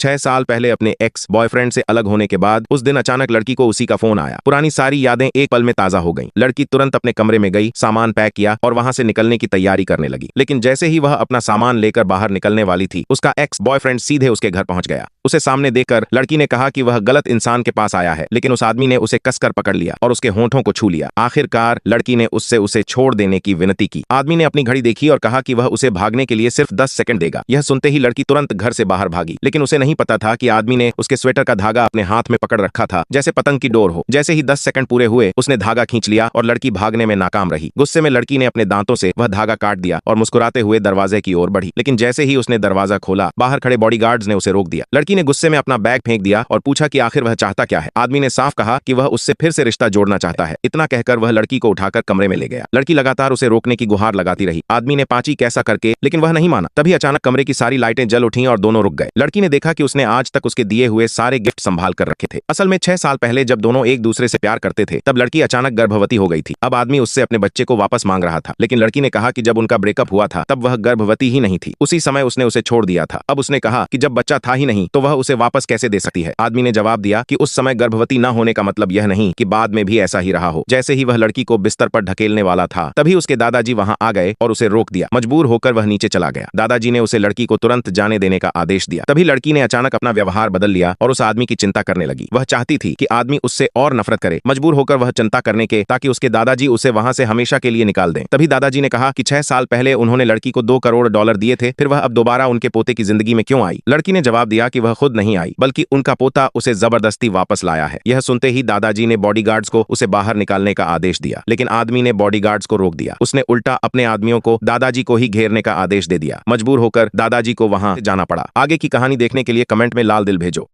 6 साल पहले अपने एक्स बॉयफ्रेंड से अलग होने के बाद उस दिन अचानक लड़की को उसी का फोन आया। पुरानी सारी यादें एक पल में ताजा हो गईं। लड़की तुरंत अपने कमरे में गई, सामान पैक किया और वहां से निकलने की तैयारी करने लगी। लेकिन जैसे ही वह अपना सामान लेकर बाहर निकलने वाली थी, उसका एक्स बॉयफ्रेंड सीधे उसके घर पहुंच गया। उसे सामने देखकर लड़की ने कहा कि वह गलत इंसान के पास आया है, लेकिन उस आदमी ने उसे कसकर पकड़ लिया और उसके होंठों को छू लिया। आखिरकार लड़की ने उससे उसे छोड़ देने की विनती की। आदमी ने अपनी घड़ी देखी और कहा कि वह उसे भागने के लिए सिर्फ 10 सेकंड देगा। यह सुनते ही लड़की तुरंत घर से बाहर भागी, लेकिन उसे नहीं पता था कि आदमी ने उसके स्वेटर का धागा अपने हाथ में पकड़ रखा था, जैसे पतंग की डोर हो। जैसे ही 10 सेकंड पूरे हुए, उसने धागा खींच लिया और लड़की भागने में नाकाम रही। गुस्से में लड़की ने अपने दांतों से वह धागा काट दिया और मुस्कुराते हुए दरवाजे की ओर बढ़ी। लेकिन जैसे ही उसने दरवाजा खोला, बाहर खड़े बॉडीगार्ड्स ने उसे रोक दिया। लड़की ने गुस्से में अपना बैग फेंक दिया और पूछा कि आखिर वह चाहता क्या है। आदमी ने साफ कहा कि वह उससे फिर से रिश्ता जोड़ना चाहता है। इतना कहकर वह लड़की को उठाकर कमरे में ले गया। लड़की लगातार उसे रोकने की गुहार लगाती रही। आदमी ने पांची कैसा करके, लेकिन वह नहीं माना। तभी अचानक कमरे की सारी लाइटें जल उठीं और दोनों रुक गए। लड़की ने देखा कि उसने आज तक उसके दिए हुए सारे गिफ्ट संभाल कर रखे थे। असल में 6 साल पहले जब दोनों एक दूसरे से प्यार करते थे, तब लड़की अचानक गर्भवती हो गई थी। अब आदमी उससे अपने बच्चे को वापस मांग रहा था, लेकिन लड़की ने कहा कि जब उनका ब्रेकअप हुआ था तब वह गर्भवती ही नहीं थी। उसी समय उसने उसे छोड़ दिया था। अब उसने कहा कि जब बच्चा था ही नहीं तो वह उसे वापस कैसे दे सकती है। आदमी ने जवाब दिया कि उस समय गर्भवती न होने का मतलब यह नहीं कि बाद में भी ऐसा ही रहा हो। जैसे ही वह लड़की को बिस्तर पर ढकेलने वाला था, तभी उसके दादाजी वहां आ गए और उसे रोक दिया। मजबूर होकर वह नीचे चला गया। दादाजी ने उसे लड़की को तुरंत जाने देने का आदेश दिया। तभी लड़की ने अचानक अपना व्यवहार बदल लिया और उस आदमी की चिंता करने लगी। वह चाहती थी कि आदमी उससे और नफरत करे। मजबूर होकर वह चिंता करने के ताकि उसके दादाजी उसे वहां से हमेशा के लिए निकाल दें। तभी दादाजी ने कहा कि 6 साल पहले उन्होंने लड़की को $2 करोड़ दिए थे, फिर वह अब दोबारा उनके पोते की जिंदगी में क्यों आई। लड़की ने जवाब दिया कि वह खुद नहीं आई, बल्कि उनका पोता उसे जबरदस्ती वापस लाया है। यह सुनते ही दादाजी ने बॉडीगार्ड्स को उसे बाहर निकालने का आदेश दिया, लेकिन आदमी ने बॉडीगार्ड्स को रोक दिया। उसने उल्टा अपने आदमियों को दादाजी को ही घेरने का आदेश दे दिया। मजबूर होकर दादाजी को वहां जाना पड़ा। आगे की कहानी देखने के लिए कमेंट में लाल दिल भेजो।